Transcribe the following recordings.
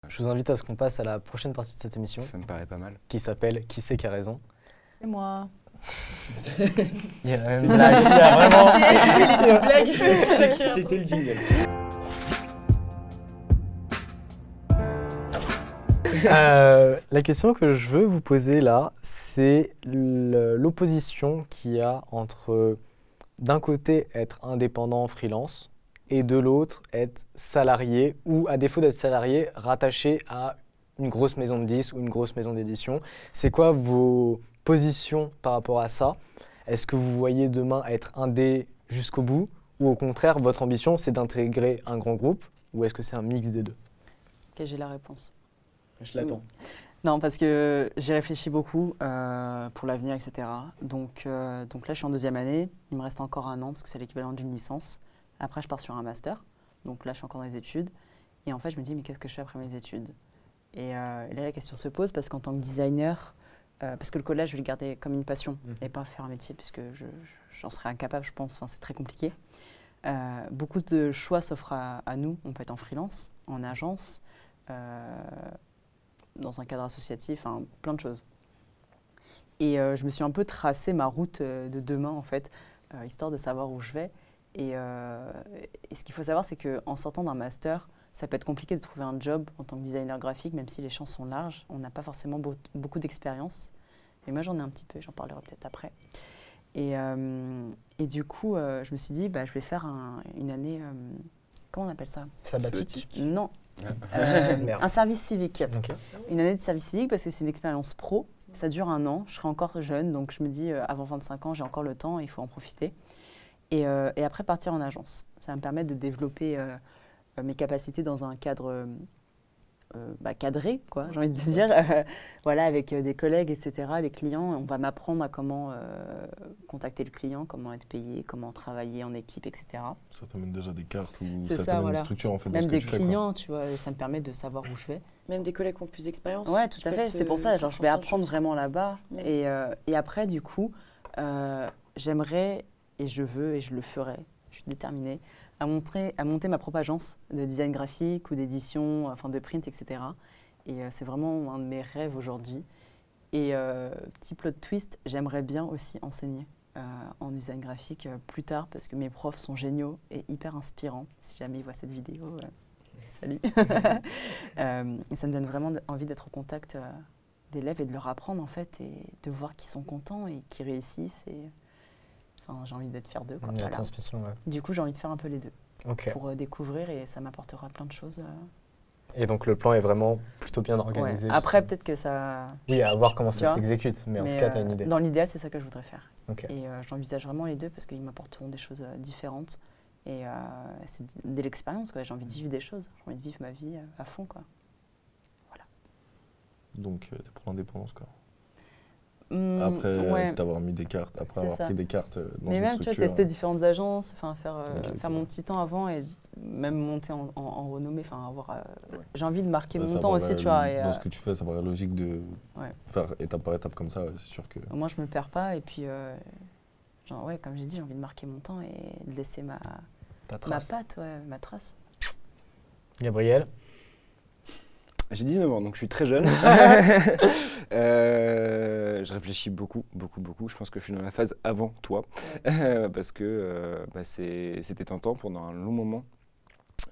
Je vous invite à ce qu'on passe à la prochaine partie de cette émission, Ça me paraît pas mal. qui s'appelle Qui c'est qui a raison. C'est moi. Il y a la même blague, il y a vraiment... Les petites blagues. C'était le jingle. La question que je veux vous poser là, c'est l'opposition qu'il y a entre, d'un côté, être indépendant freelance et de l'autre, être salarié ou, à défaut d'être salarié, rattaché à une grosse maison de disques ou une grosse maison d'édition. C'est quoi vos positions par rapport à ça? Est-ce que vous voyez demain être indé jusqu'au bout ou au contraire, votre ambition, c'est d'intégrer un grand groupe ou est-ce que c'est un mix des deux? Ok, j'ai la réponse. Je l'attends. Non, parce que j'ai réfléchi beaucoup pour l'avenir, etc. Donc là, je suis en 2e année. Il me reste encore 1 an parce que c'est l'équivalent d'une licence. Après, je pars sur un master. Donc là, je suis encore dans les études. Et en fait, je me dis, mais qu'est-ce que je fais après mes études? Et là, la question se pose parce qu'en tant que designer, parce que le collège, je vais le garder comme une passion et pas faire un métier puisque j'en serais incapable, je pense. Enfin, c'est très compliqué. Beaucoup de choix s'offrent à nous. On peut être en freelance, en agence, dans un cadre associatif, hein, plein de choses. Et je me suis un peu tracé ma route de demain, en fait, histoire de savoir où je vais. Et ce qu'il faut savoir, c'est qu'en sortant d'un master, ça peut être compliqué de trouver un job en tant que designer graphique, même si les champs sont larges. On n'a pas forcément beaucoup d'expérience. Mais moi, j'en ai un petit peu, j'en parlerai peut-être après. Et du coup, je me suis dit, bah, je vais faire une année... comment on appelle ça? Sabbatique. Non. Merde. Un service civique. Ok. Une année de service civique parce que c'est une expérience pro. Ça dure 1 an. Je serai encore jeune, donc je me dis, avant 25 ans, j'ai encore le temps, il faut en profiter. Et après, partir en agence. Ça va me permettre de développer mes capacités dans un cadre cadré, quoi, j'ai envie de te dire. Voilà, avec des collègues, etc., des clients. On va m'apprendre à comment contacter le client, comment être payé, comment travailler en équipe, etc. Ça t'amène déjà des cartes ou C'est ça ça, t'amène voilà. une structure en fait dans Même ce que des tu fais. Quoi. clients, tu vois, ça me permet de savoir où je vais. Même des collègues qui ont plus d'expérience. Ouais, tout à fait. C'est pour ça, genre, je vais apprendre vraiment là-bas. Ouais. Et après, du coup, j'aimerais, et je veux, et je le ferai, je suis déterminée, à monter ma propre agence de design graphique ou d'édition, enfin de print, etc. Et c'est vraiment un de mes rêves aujourd'hui. Et petit plot twist, j'aimerais bien aussi enseigner en design graphique plus tard parce que mes profs sont géniaux et hyper inspirants. Si jamais ils voient cette vidéo, salut. Et ça me donne vraiment envie d'être au contact d'élèves et de leur apprendre en fait et de voir qu'ils sont contents et qu'ils réussissent. Et enfin, j'ai envie d'être fière d'eux. La Voilà. transmission, ouais. Du coup, j'ai envie de faire un peu les deux Ok. pour découvrir et ça m'apportera plein de choses. Et donc le plan est vraiment plutôt bien organisé. Ouais. Après, peut-être que ça... Oui, à voir comment Tu ça vois, s'exécute, mais en tout cas, tu as une idée. Dans l'idéal, c'est ça que je voudrais faire. Ok. Et j'envisage vraiment les deux parce qu'ils m'apporteront des choses différentes. Et c'est de l'expérience, quoi. J'ai envie de vivre des choses. J'ai envie de vivre ma vie à fond, quoi. Voilà. Donc t'es pour l'indépendance quoi. Ouais. Après t'avoir mis des cartes, après C'est avoir ça. pris des cartes dans Mais une même, tu vois, structure. tester différentes agences, enfin, faire Ok. mon petit temps avant et même monter en renommée, enfin, avoir... J'ai envie de marquer Ouais, mon ça temps aussi, paraît- tu vois. Et, Dans ce que tu fais, ça paraît logique de Ouais. faire étape par étape comme ça, c'est sûr que... au moins, je me perds pas. Et puis, genre, ouais, comme j'ai dit, j'ai envie de marquer mon temps et de laisser ma trace. patte, ouais, ma trace. Gabriel? J'ai 19 ans, donc je suis très jeune. Je réfléchis beaucoup. Je pense que je suis dans la phase avant toi. Parce que c'était tentant pendant un long moment.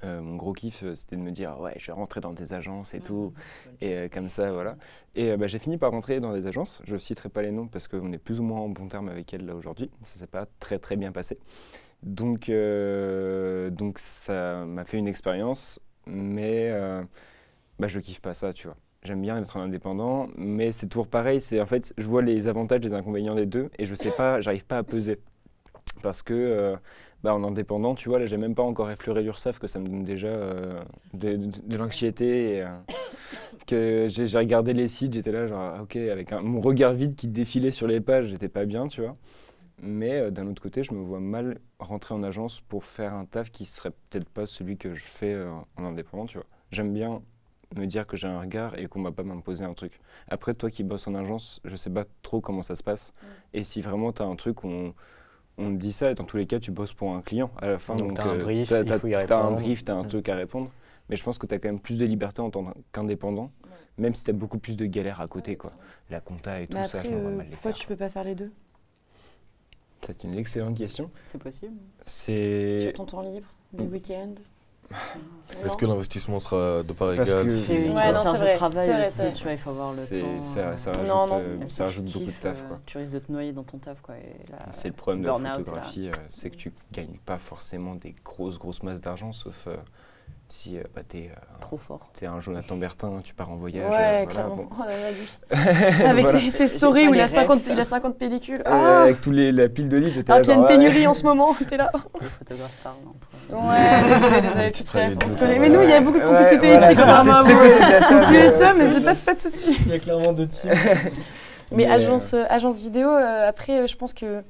Mon gros kiff, c'était de me dire ouais, je vais rentrer dans des agences et tout. Et comme ça, voilà. Et j'ai fini par rentrer dans des agences. Je ne citerai pas les noms parce qu'on est plus ou moins en bon terme avec elles là aujourd'hui. Ça ne s'est pas très bien passé. Donc ça m'a fait une expérience, mais je kiffe pas ça, tu vois. J'aime bien être indépendant, mais c'est toujours pareil. C'est en fait, je vois les avantages, les inconvénients des deux, et je sais pas, j'arrive pas à peser, parce que en indépendant, tu vois, là, j'ai même pas encore effleuré l'URSSAF, que ça me donne déjà de l'anxiété. Et, que j'ai regardé les sites, j'étais là, genre, ok, avec mon regard vide qui défilait sur les pages, j'étais pas bien, tu vois. Mais d'un autre côté, je me vois mal rentrer en agence pour faire un taf qui serait peut-être pas celui que je fais en indépendant, tu vois. J'aime bien me dire que j'ai un regard et qu'on ne va pas m'imposer un truc. Après, toi qui bosses en agence, je sais pas trop comment ça se passe. Et si vraiment tu as un truc où on te dit ça, et dans tous les cas, tu bosses pour un client à la fin. Donc tu as un brief, t'as il faut y un répondre. brief, tu as un truc à répondre. mais je pense que tu as quand même plus de liberté en tant qu'indépendant, même si tu as beaucoup plus de galères à côté, quoi. La compta et tout Mais ça, après, je me vois mal les pourquoi faire. tu peux pas faire les deux C'est une excellente question. C'est possible. C'est... sur ton temps libre, les week-ends? Est-ce que l'investissement sera de part Parce égale que- si- C'est une Ouais, non, charge c'est de vrai, travail c'est vrai, aussi, c'est vrai. tu vois, il faut avoir le temps. ça rajoute, Non, non. ça rajoute beaucoup de taf, quoi. Tu risques de te noyer dans ton taf, quoi. Et là, C'est le problème de la burn-out, photographie, c'est que tu gagnes pas forcément des grosses masses d'argent, sauf si t'es trop fort. un Jonathan Bertin, tu pars en voyage. Ouais, voilà, clairement. bon. Oh là là, lui. Avec Voilà. ses J'ai stories pas où les il a 50, refs. il a 50 pellicules. Ah Avec la pile de livres, t'étais alors là, qu'il y a une genre, ouais, pénurie en ce moment, t'es là. Les photographes parlent entre eux. Ouais, désolé, Tu petite travailles ref, on deux, se connaît. quoi. Mais nous, il y a beaucoup de Ouais, complicité voilà, ici, c'est- contrairement à c'est- vous. c'est- Oubliez ça, mais c'est- c'est pas de souci. Il y a clairement deux teams. Mais Mais, agence vidéo, après, je pense que.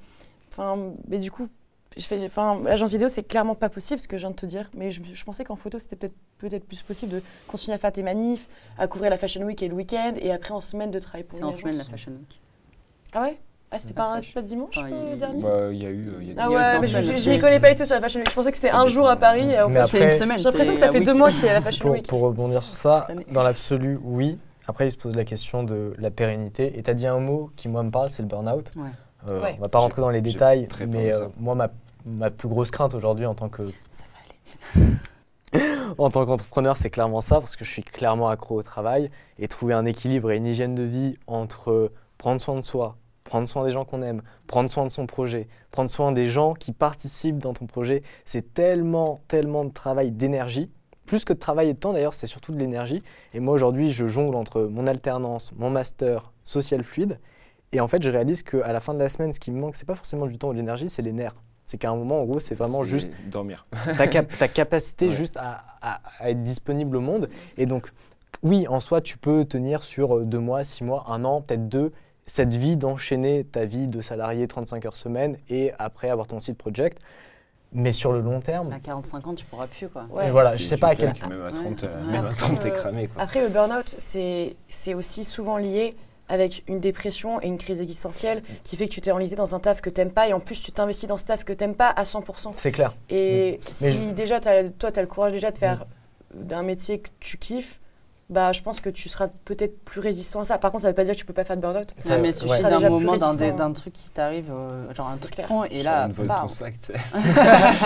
Enfin, mais du coup, agence vidéo, c'est clairement pas possible, ce que je viens de te dire. Mais je pensais qu'en photo, c'était peut-être plus possible de continuer à faire tes manifs, à couvrir la Fashion Week et le week-end, et après en semaine de travail pour C'est une en semaine la agence. Fashion Week. Ah ouais? Ah, c'était La pas fashion. dimanche Enfin, il- dernier? Bah, il y a eu. il y a Ah des- ouais, c'est en mais semaine, je c'est- m'y connais pas du tout sur la Fashion Week. Je pensais que c'était Ça un jour à dépend. Paris. Et en Mais fait, après- C'est une semaine. j'ai l'impression que ça c'est fait un 2 week. mois qu'il y a la Fashion Week. Pour rebondir sur ça, Cette année. dans l'absolu, oui. Après, il se pose la question de la pérennité. Et tu as dit un mot qui, moi, me parle, c'est le burn-out. Ouais. Ouais. On va pas rentrer dans les j'ai détails, très peur mais de ça. moi, ma plus grosse crainte aujourd'hui en tant que Ça va aller. en tant qu'entrepreneur, c'est clairement ça, parce que je suis clairement accro au travail. Et trouver un équilibre et une hygiène de vie entre prendre soin de soi, prendre soin des gens qu'on aime, prendre soin de son projet, prendre soin des gens qui participent dans ton projet, c'est tellement de travail, d'énergie. Plus que de travail et de temps, d'ailleurs, c'est surtout de l'énergie. Et moi, aujourd'hui, je jongle entre mon alternance, mon master, social fluide. Et en fait, je réalise qu'à la fin de la semaine, ce qui me manque, c'est pas forcément du temps ou de l'énergie, c'est les nerfs. C'est qu'à un moment, en gros, c'est vraiment C'est juste dormir. ta capacité Ouais. juste à être disponible au monde. Et donc, oui, en soi, tu peux tenir sur 2 mois, 6 mois, 1 an, peut-être 2, cette vie d'enchaîner ta vie de salarié 35 heures semaine et après avoir ton site project. Mais sur le long terme, À 45 ans, tu pourras plus, quoi. Ouais. et voilà, je Puis sais pas à super, quel... Même à 30, Ouais. même à Après, 30 t'es cramé, quoi. Après, le burn-out, c'est aussi souvent lié avec une dépression et une crise existentielle qui fait que tu t'es enlisé dans un taf que t'aimes pas et en plus tu t'investis dans ce taf que t'aimes pas à 100%. C'est clair. Et Mais si déjà toi t'as le courage déjà de faire d'un métier que tu kiffes, bah je pense que tu seras peut-être plus résistant à ça. Par contre, ça veut pas dire que tu peux pas faire de burn-out. Ça- Non, mais ouais. il suffit Sera d'un déjà plus moment, résistant. d'un truc qui t'arrive, genre un C'est truc clair. con, et là, On vole bam. ton sac, tu sais.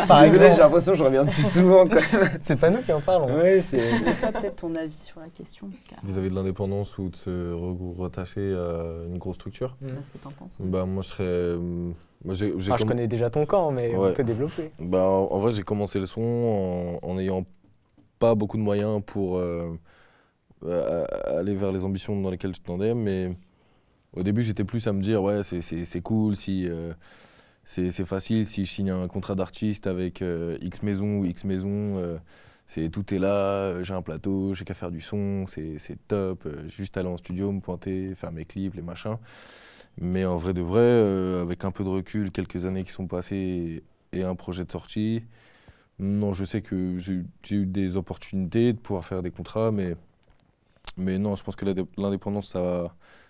Par Désolé, exemple, j'ai l'impression que je reviens dessus souvent, quoi. c'est pas nous qui en parlons. Ouais, c'est... Toi, peut-être ton avis sur la question, car... vis-à-vis de l'indépendance ou de se rattacher à une grosse structure, Qu'est-ce que t'en penses? bah moi je serais. Moi, j'ai Enfin, je connais déjà ton camp, mais on Ouais. peut développer. Bah, en vrai, j'ai commencé le son en n'ayant pas beaucoup de moyens pour aller vers les ambitions dans lesquelles je tendais, mais au début, j'étais plus à me dire, ouais, c'est cool si c'est facile si je signe un contrat d'artiste avec X maison ou X maison. Tout est là, j'ai un plateau, j'ai qu'à faire du son, c'est top. Juste aller en studio, me pointer, faire mes clips, les machins. Mais en vrai de vrai, avec un peu de recul, quelques années qui sont passées et un projet de sortie, non, je sais que j'ai eu des opportunités de pouvoir faire des contrats, mais non, je pense que l'indépendance,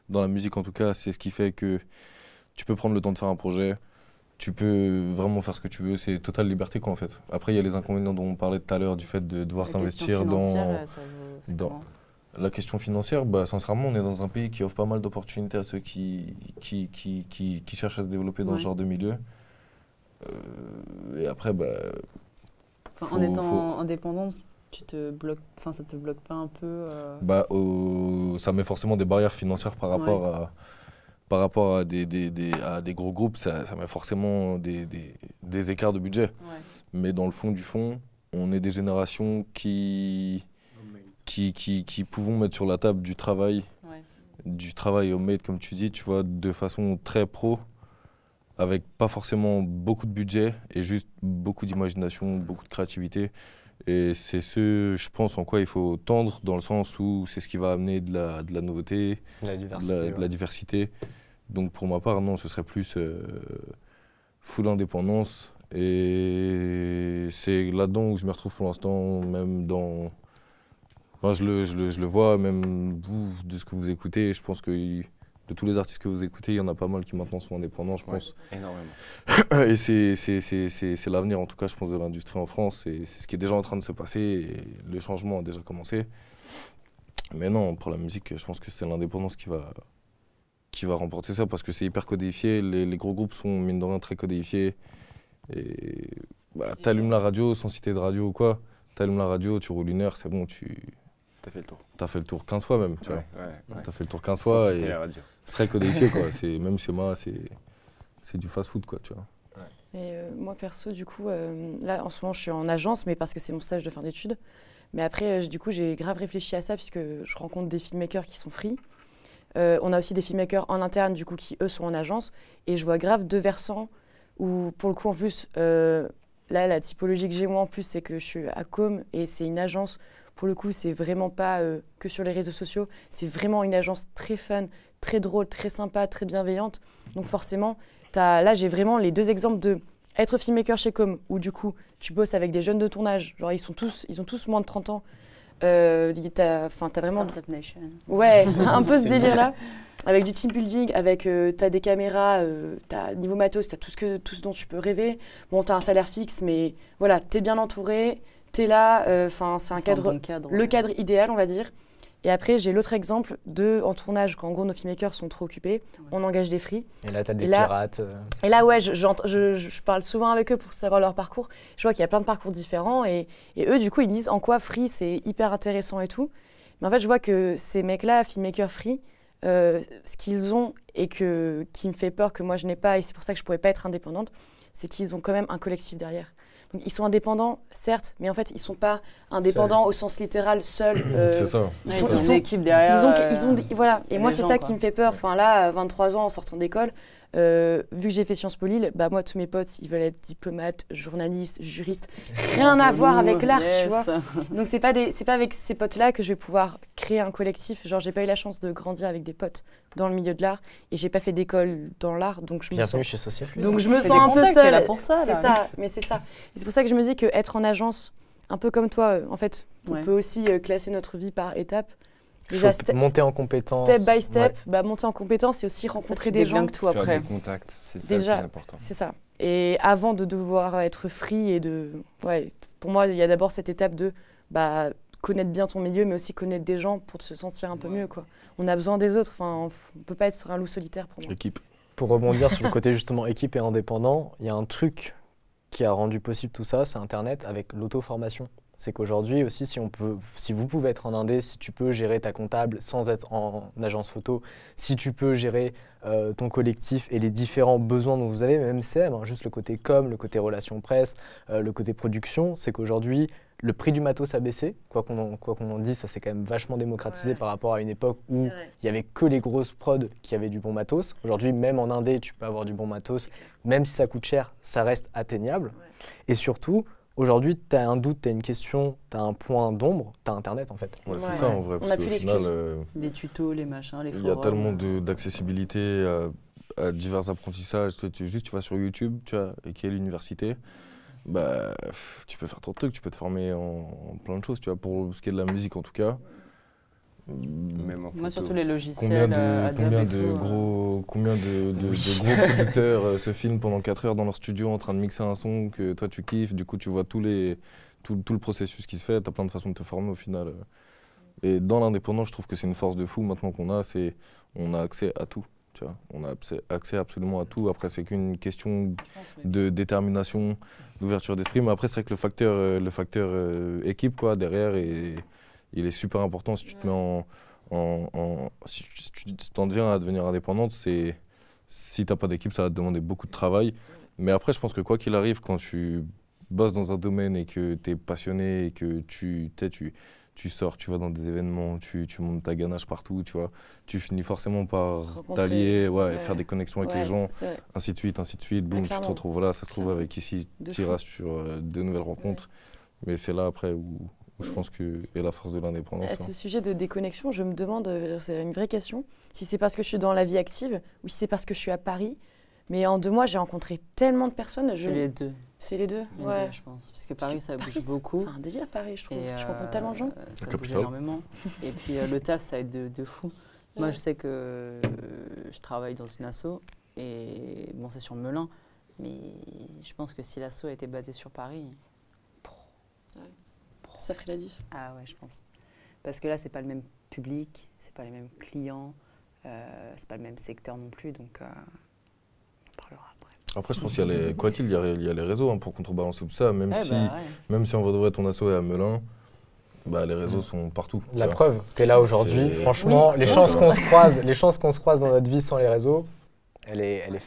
dans la musique en tout cas, c'est ce qui fait que tu peux prendre le temps de faire un projet, tu peux vraiment faire ce que tu veux, c'est totale liberté quoi en fait. Après, il y a les inconvénients dont on parlait tout à l'heure, du fait de devoir s'investir dans la question financière. Bah, sincèrement, on est dans un pays qui offre pas mal d'opportunités à ceux qui cherchent à se développer dans ce genre de milieu. Et après, bah, En étant indépendant, tu te bloques, enfin ça te bloque pas un peu bah, ça met forcément des barrières financières par rapport à des gros groupes, ça met forcément des écarts de budget. Ouais. Mais dans le fond du fond, on est des générations qui pouvons mettre sur la table du travail homemade, comme tu dis, tu vois, de façon très pro, avec pas forcément beaucoup de budget et juste beaucoup d'imagination, beaucoup de créativité. Et c'est je pense, en quoi il faut tendre, dans le sens où c'est ce qui va amener de la nouveauté, La diversité. de la diversité. Donc pour ma part, non, ce serait plus full indépendance. Et c'est là-dedans où je me retrouve pour l'instant, même dans... Enfin, je le vois, même vous, de ce que vous écoutez, je pense que de tous les artistes que vous écoutez, il y en a pas mal qui maintenant sont indépendants, je pense. Énormément. Et c'est l'avenir, en tout cas, je pense, de l'industrie en France. C'est ce qui est déjà en train de se passer et le changement a déjà commencé. Mais non, pour la musique, je pense que c'est l'indépendance qui va remporter ça parce que c'est hyper codifié. Les gros groupes sont, mine de rien, très codifiés. Et t'allumes la radio, sans citer de radio ou quoi, t'allumes la radio, tu roules 1 heure, c'est bon, T'as fait le tour. t'as fait le tour 15 fois même, tu vois. Ouais. T'as fait le tour 15 Sans fois citer et la radio. c'est très codifié, quoi. Même chez moi, c'est du fast-food, quoi, tu vois. Et moi, perso, du coup, là, en ce moment, je suis en agence, mais parce que c'est mon stage de fin d'études. Mais après, du coup, j'ai grave réfléchi à ça, puisque je rencontre des filmmakers qui sont free. On a aussi des filmmakers en interne, du coup, qui, eux, sont en agence. Et je vois grave 2 versants où, pour le coup, en plus, là, la typologie que j'ai, moi, en plus, c'est que je suis à Com et c'est une agence. Pour le coup, c'est vraiment pas que sur les réseaux sociaux. C'est vraiment une agence très fun, très drôle, très sympa, très bienveillante. Donc forcément, là, j'ai vraiment les 2 exemples de être filmmaker chez Com, où du coup, tu bosses avec des jeunes de ton âge. Genre, ils ont tous moins de 30 ans. T'as vraiment... Startup Nation. Ouais, un peu ce délire-là. Avec du team building, avec t'as des caméras, t'as niveau matos, t'as tout ce dont tu peux rêver. Bon, t'as un salaire fixe, mais voilà, t'es bien entouré, t'es là. C'est un cadre, bon cadre, le cadre idéal, on va dire. Et après, j'ai l'autre exemple en tournage, quand en gros nos filmmakers sont trop occupés, on engage des free. Et là, t'as des pirates. Et là, ouais, je parle souvent avec eux pour savoir leur parcours. Je vois qu'il y a plein de parcours différents et eux, du coup, ils me disent en quoi free, c'est hyper intéressant et tout. Mais en fait, je vois que ces mecs-là, filmmakers free, ce qu'ils ont et qui me fait peur que moi je n'ai pas, et c'est pour ça que je ne pourrais pas être indépendante, c'est qu'ils ont quand même un collectif derrière. Donc ils sont indépendants, certes, mais en fait ils ne sont pas indépendants au sens littéral, seuls. C'est ça. Ils ont une équipe derrière. Voilà. Et moi c'est gens, ça quoi. qui me fait peur. Enfin là, à 23 ans en sortant d'école, vu que j'ai fait Sciences Po Lille, moi tous mes potes ils veulent être diplomates, journalistes, juristes, rien à voir avec l'art, tu vois. Donc c'est pas avec ces potes-là que je vais pouvoir créer un collectif. Genre j'ai pas eu la chance de grandir avec des potes dans le milieu de l'art et j'ai pas fait d'école dans l'art, donc je me Bienvenue sens. chez Social Fluid. Donc je me Fais sens des un peu contacts, seule. t'es là pour ça, C'est là. ça, mais c'est ça. Et c'est pour ça que je me dis qu'être en agence, un peu comme toi, en fait, on Ouais. peut aussi classer notre vie par étapes. Déjà, monter en compétence. Step by step, monter en compétence et aussi rencontrer des gens. tout après. Faire des contacts, c'est ça Déjà, le plus important. C'est ça. Et avant de devoir être free et pour moi, il y a d'abord cette étape de connaître bien ton milieu, mais aussi connaître des gens pour se sentir un peu mieux, quoi. On a besoin des autres. Enfin, on peut pas être sur un loup solitaire pour moi. Équipe. Pour rebondir sur le côté justement équipe et indépendant, il y a un truc qui a rendu possible tout ça, c'est Internet avec l'auto-formation. C'est qu'aujourd'hui aussi, si vous pouvez être en indé, si tu peux gérer ta comptable sans être en agence photo, si tu peux gérer ton collectif et les différents besoins dont vous avez, même CM, juste le côté com, le côté relations presse, le côté production, c'est qu'aujourd'hui, le prix du matos a baissé. Quoi qu'on en dise, ça s'est quand même vachement démocratisé par rapport à une époque où il n'y avait que les grosses prods qui avaient du bon matos. Aujourd'hui, même en indé, tu peux avoir du bon matos. Même si ça coûte cher, ça reste atteignable. Et surtout, aujourd'hui, tu as un doute, tu as une question, tu as un point d'ombre, tu as Internet en fait. Ouais, c'est ça en vrai, On parce a qu'au plus final, Les tutos, les machins, les il forums. y a tellement d'accessibilité à divers apprentissages. Tu vas sur YouTube, tu vois, et qui est l'université, tu peux faire trop de trucs, tu peux te former en plein de choses, tu vois, pour ce qui est de la musique en tout cas. Même en Moi, photo. surtout les logiciels. Combien de gros producteurs se filment pendant 4 heures dans leur studio en train de mixer un son que toi tu kiffes, du coup tu vois tout le processus qui se fait, tu as plein de façons de te former au final. Et dans l'indépendant, je trouve que c'est une force de fou maintenant qu'on a, on a accès à tout. Tu vois, on a accès absolument à tout. Après, c'est qu'une question de détermination, d'ouverture d'esprit. Mais après, c'est vrai que le facteur équipe quoi, derrière, il est super important. Si tu te mets si tu t'en deviens à devenir indépendante, si tu n'as pas d'équipe, ça va te demander beaucoup de travail. Mais après, je pense que quoi qu'il arrive, quand tu bosses dans un domaine et que tu es passionné et que tu sors, tu vas dans des événements, tu montes ta ganache partout, tu vois. Tu finis forcément par t'allier, faire des connexions avec les gens, ainsi de suite, boum, tu te retrouves là, ça se trouve avec ici, tu iras sur de nouvelles rencontres. Mais c'est là après où je pense que est la force de l'indépendance. À ce sujet de déconnexion, je me demande, c'est une vraie question, si c'est parce que je suis dans la vie active ou si c'est parce que je suis à Paris. Mais en 2 mois, j'ai rencontré tellement de personnes. C'est les deux. C'est les deux, ouais. Je pense. Parce que Paris, ça bouge beaucoup. C'est un délire, Paris, je trouve. Et tu rencontres tellement de gens. Ça bouge énormément. Et puis le taf, ça aide de fou. Moi, je sais que je travaille dans une asso et bon, c'est sur Melun, mais je pense que si l'asso était basée sur Paris, Ça ferait la diff. ah ouais, je pense. Parce que là, c'est pas le même public, c'est pas les mêmes clients, c'est pas le même secteur non plus, donc on parlera après. Après, je pense qu'il y a les, quoi qu'il, il y a les réseaux hein, pour contrebalancer tout ça. Même, Ouais, si, bah, ouais. même si en vrai de vrai, ton asso est à Melun, bah, les réseaux sont partout. tu La vois. preuve, t'es là aujourd'hui. C'est- Franchement, Oui. les Ça, chances tu qu'on se croise, les chances qu'on se croise dans notre vie sans les réseaux, elle est Ouais.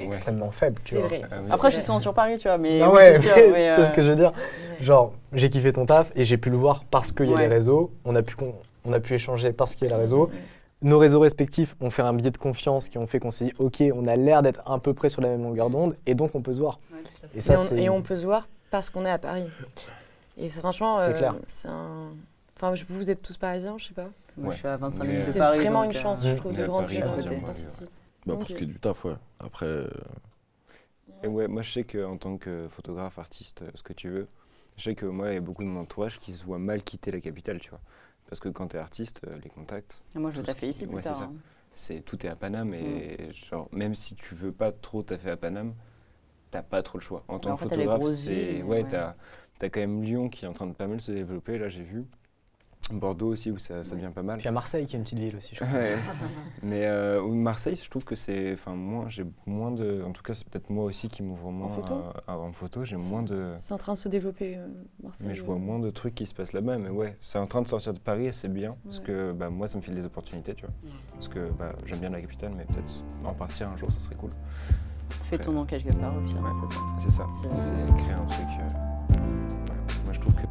extrêmement faible. Tu C'est vois. vrai. Ah oui. Après, je suis souvent sur Paris, tu vois, mais Ah oui, ouais, c'est sûr. mais mais, tu vois ce que je veux dire. Ouais. Genre, j'ai kiffé ton taf et j'ai pu le voir parce qu'il y a Ouais. les réseaux. On a pu échanger parce qu'il y a les réseaux. Ouais. Nos réseaux respectifs ont fait un biais de confiance qui ont fait qu'on s'est dit, ok, on a l'air d'être à peu près sur la même longueur d'onde et donc on peut se voir. Ouais, tout à fait. Et ça, Et on peut se voir parce qu'on est à Paris. Et franchement, C'est clair. c'est un... Enfin, vous êtes tous parisiens, je sais pas. Moi, Ouais. je suis à 25 Mais- minutes de C'est Paris. vraiment donc, une chance, on je trouve, est de à grandir Paris, dans ouais. cette city. Bah, pour Ok. ce qui est du taf, ouais. Après, Et ouais, moi je sais qu'en tant que photographe, artiste, ce que tu veux, je sais que moi il y a beaucoup de mon entourage qui se voient mal quitter la capitale, tu vois. Parce que quand t'es artiste, les contacts, Et moi, je Tout veux ce taffer qui- ici plus ouais, c'est tard. ça. hein. tout est à Paname et genre même si tu veux pas trop taffer à Paname, t'as pas trop le choix. En tant en que fait, t'as les photographe, grosses villes, c'est mais ouais. t'as quand même Lyon qui est en train de pas mal se développer, là j'ai vu. Bordeaux aussi où ça devient pas mal. Puis à Marseille qui est une petite ville aussi, je crois. Ouais. Mais Marseille, je trouve que c'est, enfin moi, j'ai moins de, en tout cas c'est peut-être moi aussi qui m'ouvre moins photo en photo, j'ai C'est- moins de, C'est en train de se développer, Marseille. mais je vois moins de trucs qui se passent là-bas. Mais ouais, c'est en train de sortir de Paris et c'est bien parce Ouais. que bah, moi ça me file des opportunités, tu vois. Parce que bah, j'aime bien la capitale, mais peut-être en partir un jour, ça serait cool. Fais ton nom quelque part, au pire, Ouais. c'est ça. C'est ça, Tiens. c'est créer un truc. Voilà. Moi je trouve que